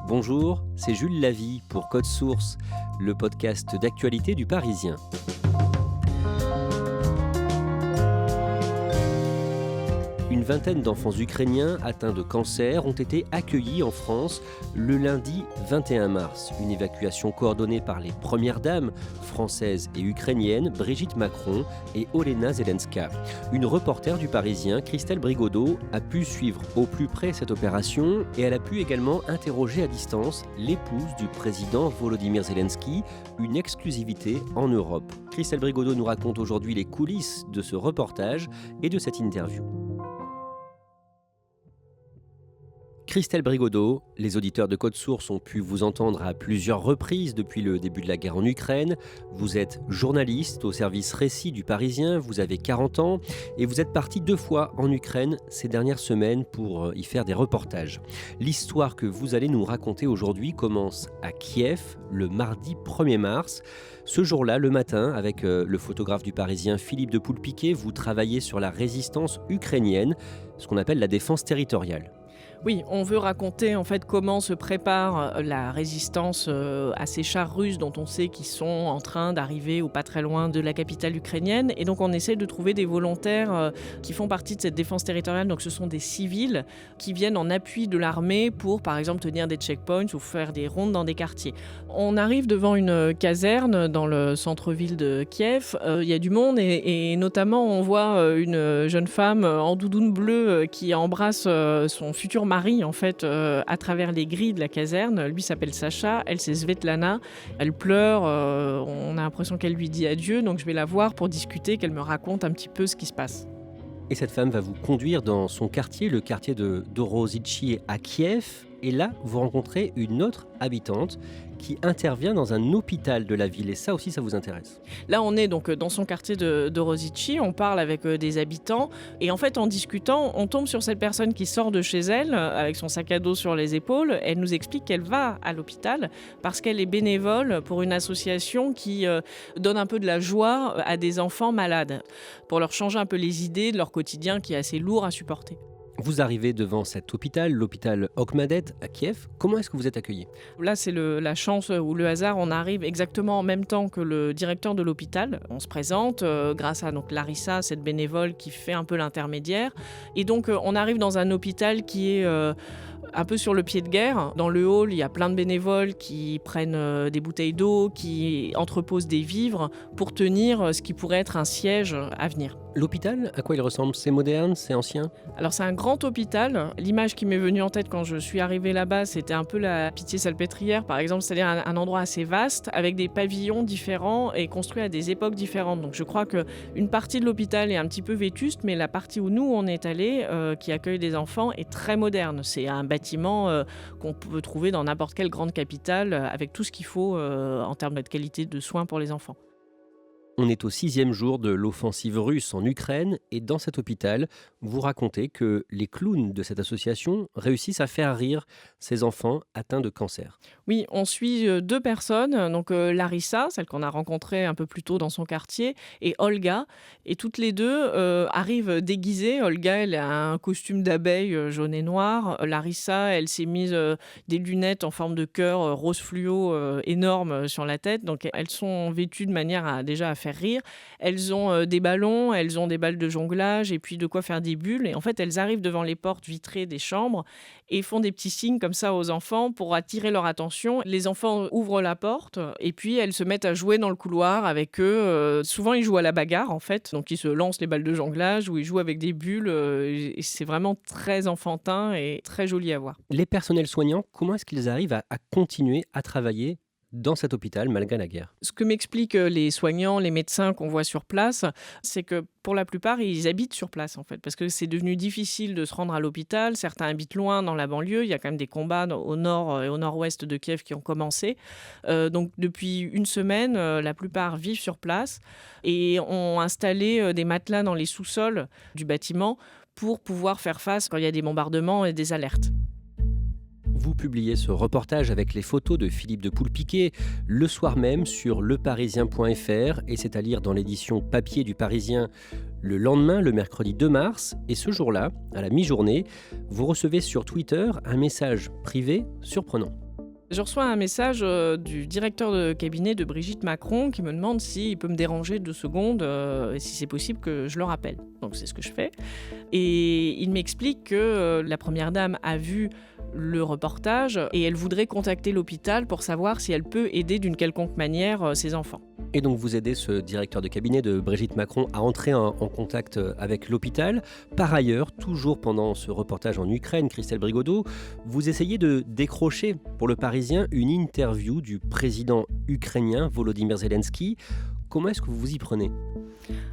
Bonjour, c'est Jules Lavie pour Code Source, le podcast d'actualité du Parisien. Une vingtaine d'enfants ukrainiens atteints de cancer ont été accueillis en France le lundi 21 mars. Une évacuation coordonnée par les premières dames françaises et ukrainiennes, Brigitte Macron et Olena Zelenska. Une reporter du Parisien, Christelle Brigodeau, a pu suivre au plus près cette opération et elle a pu également interroger à distance l'épouse du président Volodymyr Zelensky, une exclusivité en Europe. Christelle Brigodeau nous raconte aujourd'hui les coulisses de ce reportage et de cette interview. Christelle Brigodeau, les auditeurs de Code Source ont pu vous entendre à plusieurs reprises depuis le début de la guerre en Ukraine. Vous êtes journaliste au service Récit du Parisien, vous avez 40 ans et vous êtes parti 2 fois en Ukraine ces dernières semaines pour y faire des reportages. L'histoire que vous allez nous raconter aujourd'hui commence à Kiev, le mardi 1er mars. Ce jour-là, le matin, avec le photographe du Parisien Philippe de Poulpiquet, vous travaillez sur la résistance ukrainienne, ce qu'on appelle la défense territoriale. Oui, on veut raconter en fait comment se prépare la résistance à ces chars russes dont on sait qu'ils sont en train d'arriver ou pas très loin de la capitale ukrainienne. Et donc on essaie de trouver des volontaires qui font partie de cette défense territoriale. Donc ce sont des civils qui viennent en appui de l'armée pour par exemple tenir des checkpoints ou faire des rondes dans des quartiers. On arrive devant une caserne dans le centre-ville de Kiev. Il y a du monde et notamment on voit une jeune femme en doudoune bleue qui embrasse son futur mari en fait à travers les grilles de la caserne. Lui s'appelle Sacha, elle c'est Svetlana. Elle pleure, on a l'impression qu'elle lui dit adieu, donc je vais la voir pour discuter, qu'elle me raconte un petit peu ce qui se passe. Et cette femme va vous conduire dans son quartier, le quartier de Dorozhitchi à Kiev. Et là, vous rencontrez une autre habitante qui intervient dans un hôpital de la ville. Et ça aussi, ça vous intéresse. Là, on est donc dans son quartier de Dorozhitchi, on parle avec des habitants. Et en fait, en discutant, on tombe sur cette personne qui sort de chez elle, avec son sac à dos sur les épaules. Elle nous explique qu'elle va à l'hôpital parce qu'elle est bénévole pour une association qui donne un peu de la joie à des enfants malades, pour leur changer un peu les idées de leur quotidien qui est assez lourd à supporter. Vous arrivez devant cet hôpital, l'hôpital Okhmadet à Kiev. Comment est-ce que vous êtes accueilli ? Là, c'est la chance ou le hasard. On arrive exactement en même temps que le directeur de l'hôpital. On se présente grâce à donc, Larissa, cette bénévole qui fait un peu l'intermédiaire. Et donc, on arrive dans un hôpital qui est un peu sur le pied de guerre. Dans le hall, il y a plein de bénévoles qui prennent des bouteilles d'eau, qui entreposent des vivres pour tenir ce qui pourrait être un siège à venir. L'hôpital, à quoi il ressemble ? C'est moderne, c'est ancien ? Alors c'est un grand hôpital. L'image qui m'est venue en tête quand je suis arrivée là-bas, c'était un peu la Pitié-Salpêtrière par exemple, c'est-à-dire un endroit assez vaste avec des pavillons différents et construits à des époques différentes. Donc je crois qu'une partie de l'hôpital est un petit peu vétuste, mais la partie où nous on est allés, qui accueille des enfants, est très moderne. C'est un bâtiment qu'on peut trouver dans n'importe quelle grande capitale avec tout ce qu'il faut en termes de qualité de soins pour les enfants. On est au 6e jour de l'offensive russe en Ukraine et dans cet hôpital, vous racontez que les clowns de cette association réussissent à faire rire ces enfants atteints de cancer. Oui, on suit 2 personnes, donc Larissa, celle qu'on a rencontrée un peu plus tôt dans son quartier, et Olga. Et toutes les deux arrivent déguisées. Olga, elle a un costume d'abeille jaune et noir. Larissa, elle s'est mise des lunettes en forme de cœur rose fluo énormes sur la tête. Donc elles sont vêtues de manière à faire rire. Elles ont des ballons, elles ont des balles de jonglage et puis de quoi faire des bulles. Et en fait, elles arrivent devant les portes vitrées des chambres et font des petits signes comme ça aux enfants pour attirer leur attention. Les enfants ouvrent la porte et puis elles se mettent à jouer dans le couloir avec eux. Souvent, ils jouent à la bagarre en fait. Donc, ils se lancent les balles de jonglage ou ils jouent avec des bulles. Et c'est vraiment très enfantin et très joli à voir. Les personnels soignants, comment est-ce qu'ils arrivent à continuer à travailler dans cet hôpital malgré la guerre? Ce que m'expliquent les soignants, les médecins qu'on voit sur place, c'est que pour la plupart, ils habitent sur place en fait, parce que c'est devenu difficile de se rendre à l'hôpital. Certains habitent loin dans la banlieue. Il y a quand même des combats au nord et au nord-ouest de Kiev qui ont commencé. Donc depuis une semaine, la plupart vivent sur place et ont installé des matelas dans les sous-sols du bâtiment pour pouvoir faire face quand il y a des bombardements et des alertes. Vous publiez ce reportage avec les photos de Philippe de Poulpiquet le soir même sur leparisien.fr et c'est à lire dans l'édition papier du Parisien le lendemain, le mercredi 2 mars. Et ce jour-là, à la mi-journée, vous recevez sur Twitter un message privé surprenant. Je reçois un message du directeur de cabinet de Brigitte Macron qui me demande s'il peut me déranger 2 secondes et si c'est possible que je le rappelle. Donc c'est ce que je fais. Et il m'explique que la première dame a vu le reportage et elle voudrait contacter l'hôpital pour savoir si elle peut aider d'une quelconque manière ses enfants. Et donc vous aidez ce directeur de cabinet de Brigitte Macron à entrer en contact avec l'hôpital. Par ailleurs, toujours pendant ce reportage en Ukraine, Christelle Brigodeau, vous essayez de décrocher pour Le Parisien une interview du président ukrainien Volodymyr Zelensky. Comment est-ce que vous vous y prenez ?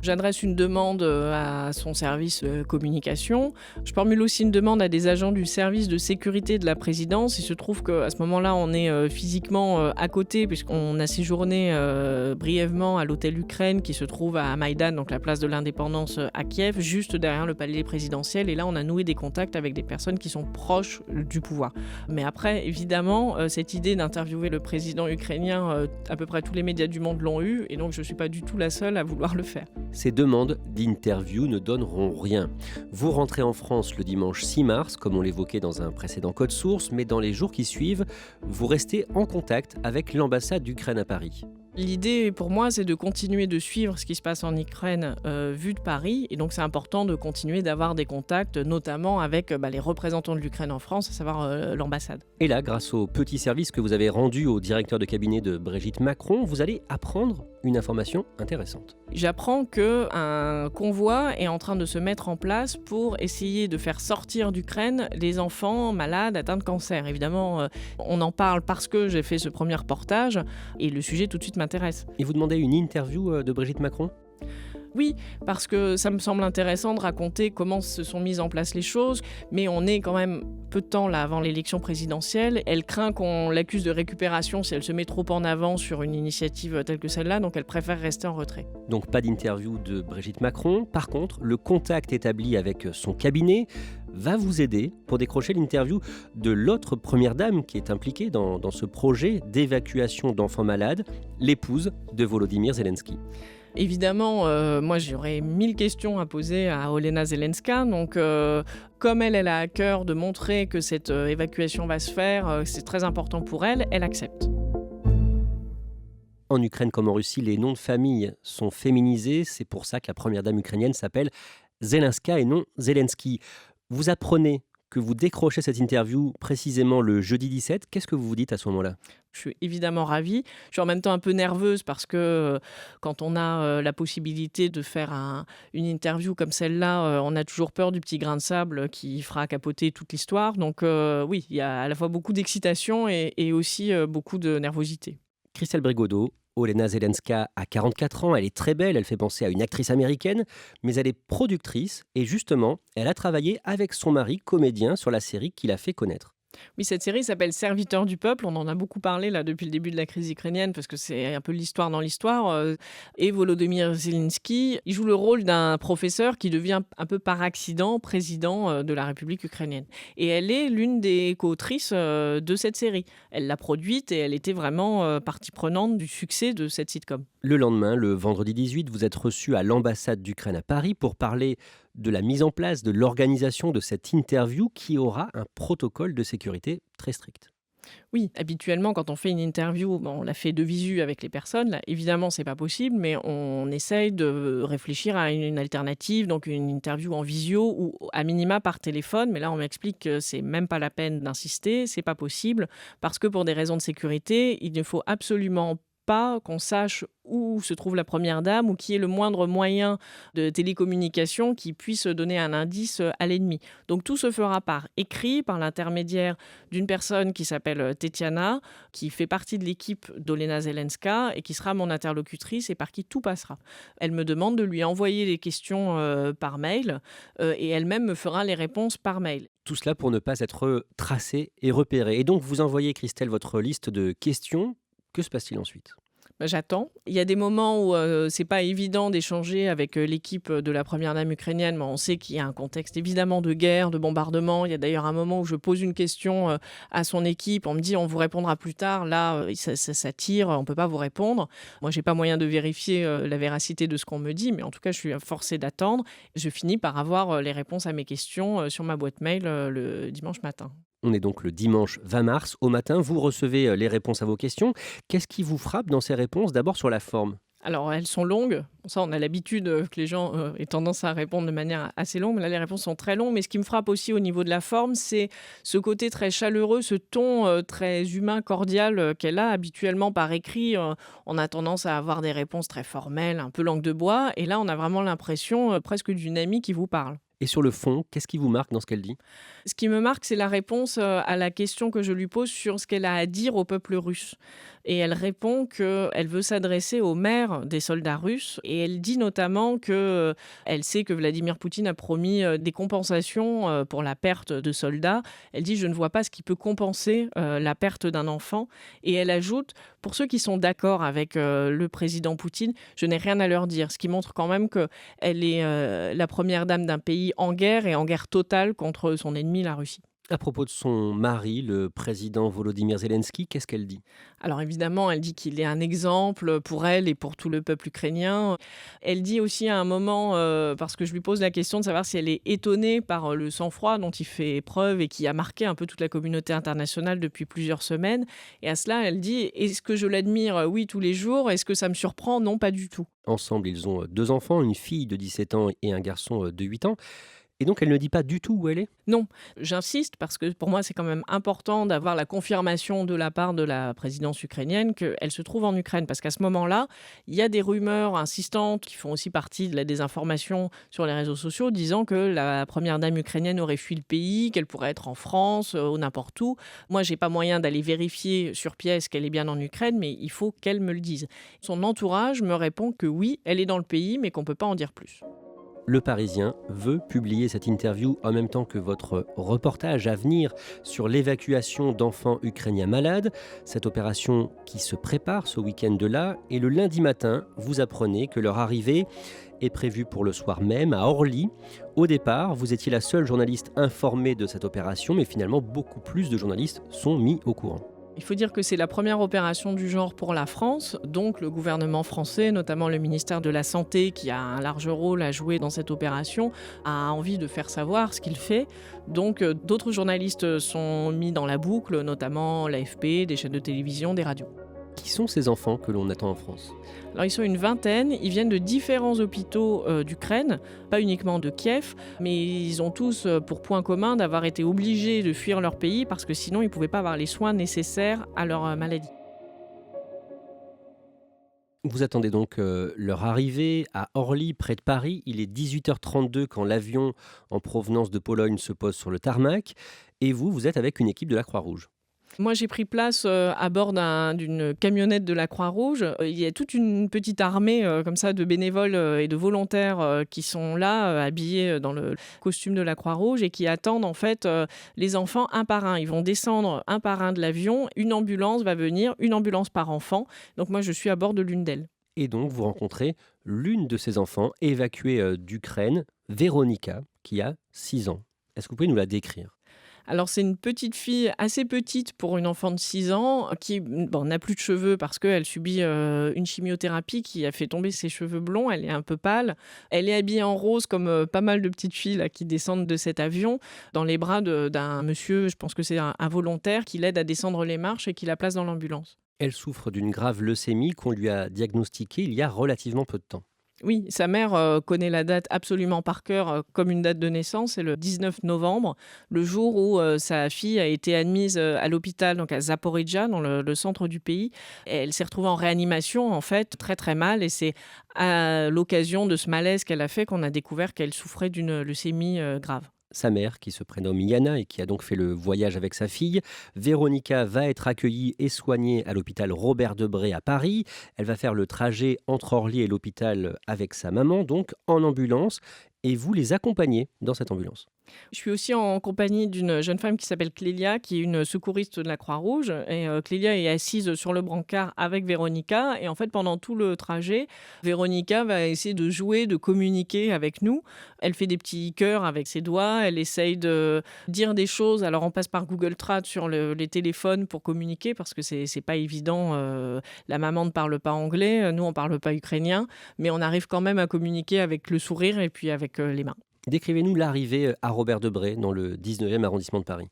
J'adresse une demande à son service communication. Je formule aussi une demande à des agents du service de sécurité de la présidence. Il se trouve qu'à ce moment-là, on est physiquement à côté puisqu'on a séjourné brièvement à l'hôtel Ukraine qui se trouve à Maïdan, donc la place de l'indépendance à Kiev, juste derrière le palais présidentiel. Et là, on a noué des contacts avec des personnes qui sont proches du pouvoir. Mais après, évidemment, cette idée d'interviewer le président ukrainien, à peu près tous les médias du monde l'ont eu. Et donc, je ne suis pas du tout la seule à vouloir le faire. Ces demandes d'interview ne donneront rien. Vous rentrez en France le dimanche 6 mars, comme on l'évoquait dans un précédent code source, mais dans les jours qui suivent, vous restez en contact avec l'ambassade d'Ukraine à Paris. L'idée pour moi, c'est de continuer de suivre ce qui se passe en Ukraine vu de Paris. Et donc, c'est important de continuer d'avoir des contacts, notamment avec les représentants de l'Ukraine en France, à savoir l'ambassade. Et là, grâce au petit service que vous avez rendu au directeur de cabinet de Brigitte Macron, vous allez apprendre une information intéressante. J'apprends qu'un convoi est en train de se mettre en place pour essayer de faire sortir d'Ukraine les enfants malades atteints de cancer. Évidemment, on en parle parce que j'ai fait ce premier reportage et le sujet tout de suite m'intéresse. Et vous demandez une interview de Brigitte Macron ? Oui, parce que ça me semble intéressant de raconter comment se sont mises en place les choses, mais on est quand même peu de temps là avant l'élection présidentielle. Elle craint qu'on l'accuse de récupération si elle se met trop en avant sur une initiative telle que celle-là, donc elle préfère rester en retrait. Donc pas d'interview de Brigitte Macron. Par contre, le contact établi avec son cabinet va vous aider pour décrocher l'interview de l'autre première dame qui est impliquée dans ce projet d'évacuation d'enfants malades, l'épouse de Volodymyr Zelensky. Évidemment, moi j'aurais 1000 questions à poser à Olena Zelenska, donc comme elle a à cœur de montrer que cette évacuation va se faire, c'est très important pour elle, elle accepte. En Ukraine comme en Russie, les noms de famille sont féminisés, c'est pour ça que la première dame ukrainienne s'appelle Zelenska et non Zelensky. Vous apprenez que vous décrochez cette interview précisément le jeudi 17, qu'est-ce que vous vous dites à ce moment-là ? Je suis évidemment ravie. Je suis en même temps un peu nerveuse parce que quand on a la possibilité de faire une interview comme celle-là, on a toujours peur du petit grain de sable qui fera capoter toute l'histoire. Donc oui, il y a à la fois beaucoup d'excitation et aussi beaucoup de nervosité. Christelle Brigodeau, Olena Zelenska a 44 ans, elle est très belle, elle fait penser à une actrice américaine, mais elle est productrice et justement, elle a travaillé avec son mari, comédien, sur la série qui l'a fait connaître. Oui, cette série s'appelle Serviteur du peuple. On en a beaucoup parlé là depuis le début de la crise ukrainienne parce que c'est un peu l'histoire dans l'histoire. Et Volodymyr Zelensky, il joue le rôle d'un professeur qui devient un peu par accident président de la République ukrainienne. Et elle est l'une des co-autrices de cette série. Elle l'a produite et elle était vraiment partie prenante du succès de cette sitcom. Le lendemain, le vendredi 18, vous êtes reçu à l'ambassade d'Ukraine à Paris pour parler de la mise en place, de l'organisation de cette interview qui aura un protocole de sécurité très strict. Oui, habituellement, quand on fait une interview, on la fait de visu avec les personnes. Là, évidemment, c'est pas possible, mais on essaye de réfléchir à une alternative, donc une interview en visio ou à minima par téléphone. Mais là, on m'explique que c'est même pas la peine d'insister, c'est pas possible, parce que pour des raisons de sécurité, il ne faut absolument pas qu'on sache où se trouve la première dame ou qui est le moindre moyen de télécommunication qui puisse donner un indice à l'ennemi. Donc tout se fera par écrit, par l'intermédiaire d'une personne qui s'appelle Tetiana, qui fait partie de l'équipe d'Olena Zelenska et qui sera mon interlocutrice et par qui tout passera. Elle me demande de lui envoyer les questions par mail et elle-même me fera les réponses par mail. Tout cela pour ne pas être tracé et repéré. Et donc vous envoyez, Christelle, votre liste de questions. Que se passe-t-il ensuite ? J'attends. Il y a des moments où c'est pas évident d'échanger avec l'équipe de la première dame ukrainienne, mais on sait qu'il y a un contexte évidemment de guerre, de bombardement. Il y a d'ailleurs un moment où je pose une question à son équipe. On me dit on vous répondra plus tard. Là, ça tire, on peut pas vous répondre. Moi, j'ai pas moyen de vérifier la véracité de ce qu'on me dit, mais en tout cas, je suis forcée d'attendre. Je finis par avoir les réponses à mes questions sur ma boîte mail le dimanche matin. On est donc le dimanche 20 mars. Au matin, vous recevez les réponses à vos questions. Qu'est-ce qui vous frappe dans ces réponses? D'abord sur la forme. Alors, elles sont longues. Bon, ça, on a l'habitude que les gens aient tendance à répondre de manière assez longue. Mais là, les réponses sont très longues. Mais ce qui me frappe aussi au niveau de la forme, c'est ce côté très chaleureux, ce ton très humain, cordial qu'elle a habituellement par écrit. On a tendance à avoir des réponses très formelles, un peu langue de bois. Et là, on a vraiment l'impression presque d'une amie qui vous parle. Et sur le fond, qu'est-ce qui vous marque dans ce qu'elle dit? Ce qui me marque, c'est la réponse à la question que je lui pose sur ce qu'elle a à dire au peuple russe. Et elle répond qu'elle veut s'adresser aux mères des soldats russes. Et elle dit notamment qu'elle sait que Vladimir Poutine a promis des compensations pour la perte de soldats. Elle dit: je ne vois pas ce qui peut compenser la perte d'un enfant. Et elle ajoute: pour ceux qui sont d'accord avec le président Poutine, je n'ai rien à leur dire. Ce qui montre quand même qu'elle est la première dame d'un pays en guerre et en guerre totale contre son ennemi, la Russie. À propos de son mari, le président Volodymyr Zelensky, qu'est-ce qu'elle dit? Alors évidemment, elle dit qu'il est un exemple pour elle et pour tout le peuple ukrainien. Elle dit aussi à un moment, parce que je lui pose la question de savoir si elle est étonnée par le sang-froid dont il fait preuve et qui a marqué un peu toute la communauté internationale depuis plusieurs semaines. Et à cela, elle dit: est-ce que je l'admire? Oui, tous les jours. Est-ce que ça me surprend? Non, pas du tout. Ensemble, ils ont deux enfants, une fille de 17 ans et un garçon de 8 ans. Et donc, elle ne dit pas du tout où elle est? Non, j'insiste parce que pour moi, c'est quand même important d'avoir la confirmation de la part de la présidence ukrainienne qu'elle se trouve en Ukraine. Parce qu'à ce moment-là, il y a des rumeurs insistantes qui font aussi partie de la désinformation sur les réseaux sociaux, disant que la première dame ukrainienne aurait fui le pays, qu'elle pourrait être en France ou n'importe où. Moi, j'ai pas moyen d'aller vérifier sur pièce qu'elle est bien en Ukraine, mais il faut qu'elle me le dise. Son entourage me répond que oui, elle est dans le pays, mais qu'on peut pas en dire plus. Le Parisien veut publier cette interview en même temps que votre reportage à venir sur l'évacuation d'enfants ukrainiens malades, cette opération qui se prépare ce week-end-là. Et le lundi matin, vous apprenez que leur arrivée est prévue pour le soir même à Orly. Au départ, vous étiez la seule journaliste informée de cette opération, mais finalement beaucoup plus de journalistes sont mis au courant. Il faut dire que c'est la première opération du genre pour la France, donc le gouvernement français, notamment le ministère de la Santé, qui a un large rôle à jouer dans cette opération, a envie de faire savoir ce qu'il fait. Donc d'autres journalistes sont mis dans la boucle, notamment l'AFP, des chaînes de télévision, des radios. Qui sont ces enfants que l'on attend en France? Alors ils sont une vingtaine, ils viennent de différents hôpitaux d'Ukraine, pas uniquement de Kiev, mais ils ont tous pour point commun d'avoir été obligés de fuir leur pays parce que sinon ils ne pouvaient pas avoir les soins nécessaires à leur maladie. Vous attendez donc leur arrivée à Orly, près de Paris. Il est 18h32 quand l'avion en provenance de Pologne se pose sur le tarmac. Et vous êtes avec une équipe de la Croix-Rouge. Moi, j'ai pris place à bord d'une camionnette de la Croix-Rouge. Il y a toute une petite armée comme ça de bénévoles et de volontaires qui sont là, habillés dans le costume de la Croix-Rouge et qui attendent en fait les enfants un par un. Ils vont descendre un par un de l'avion. Une ambulance va venir, une ambulance par enfant. Donc moi, je suis à bord de l'une d'elles. Et donc, vous rencontrez l'une de ces enfants évacuée d'Ukraine, Véronica, qui a 6 ans. Est-ce que vous pouvez nous la décrire? Alors c'est une petite fille assez petite pour une enfant de 6 ans qui n'a plus de cheveux parce qu'elle subit une chimiothérapie qui a fait tomber ses cheveux blonds. Elle est un peu pâle. Elle est habillée en rose comme pas mal de petites filles là, qui descendent de cet avion dans les bras d'un monsieur, je pense que c'est un volontaire qui l'aide à descendre les marches et qui la place dans l'ambulance. Elle souffre d'une grave leucémie qu'on lui a diagnostiquée il y a relativement peu de temps. Oui, sa mère connaît la date absolument par cœur, comme une date de naissance. C'est le 19 novembre, le jour où sa fille a été admise à l'hôpital, donc à Zaporijjia, dans le centre du pays. Et elle s'est retrouvée en réanimation, en fait, très très mal. Et c'est à l'occasion de ce malaise qu'elle a fait qu'on a découvert qu'elle souffrait d'une leucémie grave. Sa mère, qui se prénomme Yana et qui a donc fait le voyage avec sa fille, Véronica va être accueillie et soignée à l'hôpital Robert Debré à Paris. Elle va faire le trajet entre Orly et l'hôpital avec sa maman, donc en ambulance. Et vous les accompagnez dans cette ambulance. Je suis aussi en compagnie d'une jeune femme qui s'appelle Clélia, qui est une secouriste de la Croix-Rouge. Et Clélia est assise sur le brancard avec Véronica. Et en fait, pendant tout le trajet, Véronica va essayer de jouer, de communiquer avec nous. Elle fait des petits cœurs avec ses doigts. Elle essaye de dire des choses. Alors, on passe par Google Trad sur les téléphones pour communiquer parce que c'est pas évident. La maman ne parle pas anglais. Nous, on parle pas ukrainien. Mais on arrive quand même à communiquer avec le sourire et puis avec les mains. Décrivez-nous l'arrivée à Robert Debré, dans le 19e arrondissement de Paris.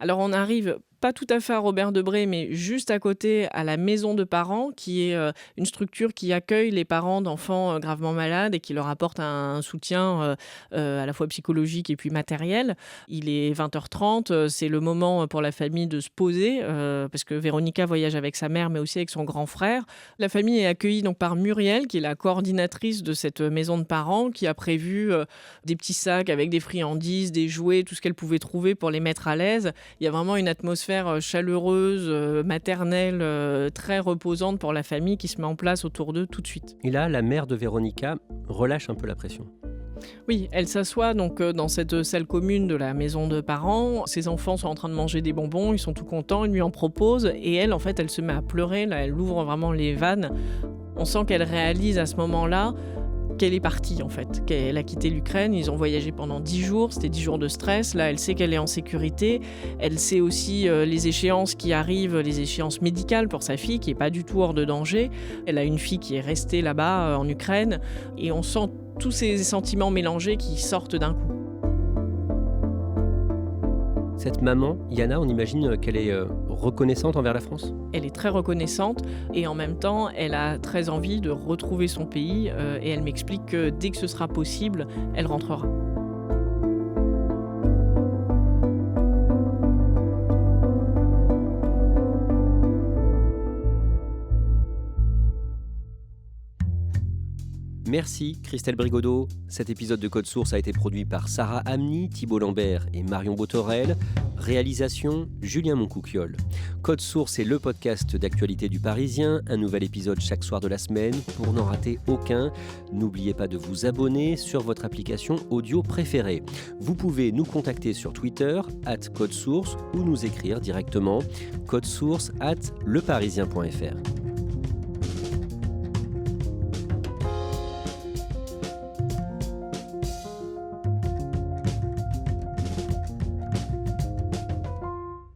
Alors on arrive pas tout à fait à Robert Debré, mais juste à côté, à la maison de parents, qui est une structure qui accueille les parents d'enfants gravement malades et qui leur apporte un soutien à la fois psychologique et puis matériel. Il est 20h30, c'est le moment pour la famille de se poser, parce que Véronica voyage avec sa mère, mais aussi avec son grand frère. La famille est accueillie donc par Muriel, qui est la coordinatrice de cette maison de parents, qui a prévu des petits sacs avec des friandises, des jouets, tout ce qu'elle pouvait trouver pour les mettre à l'aise. Il y a vraiment une atmosphère chaleureuse, maternelle, très reposante pour la famille qui se met en place autour d'eux tout de suite. Et là, la mère de Véronica relâche un peu la pression. Oui, elle s'assoit donc dans cette salle commune de la maison de parents. Ses enfants sont en train de manger des bonbons, ils sont tout contents, ils lui en proposent et elle, en fait, elle se met à pleurer. Là, elle ouvre vraiment les vannes. On sent qu'elle réalise à ce moment-là qu'elle est partie, en fait, qu'elle a quitté l'Ukraine. Ils ont voyagé pendant 10 jours, c'était 10 jours de stress. Là, elle sait qu'elle est en sécurité. Elle sait aussi les échéances qui arrivent, les échéances médicales pour sa fille, qui n'est pas du tout hors de danger. Elle a une fille qui est restée là-bas, en Ukraine. Et on sent tous ces sentiments mélangés qui sortent d'un coup. Cette maman, Yana, on imagine qu'elle est reconnaissante envers la France ? Elle est très reconnaissante et en même temps, elle a très envie de retrouver son pays et elle m'explique que dès que ce sera possible, elle rentrera. Merci Christelle Brigodeau. Cet épisode de Code Source a été produit par Sarah Amni, Thibault Lambert et Marion Botorel. Réalisation Julien Moncouquiol. Code Source est le podcast d'actualité du Parisien. Un nouvel épisode chaque soir de la semaine. Pour n'en rater aucun, n'oubliez pas de vous abonner sur votre application audio préférée. Vous pouvez nous contacter sur Twitter @codesource ou nous écrire directement codesource@leparisien.fr.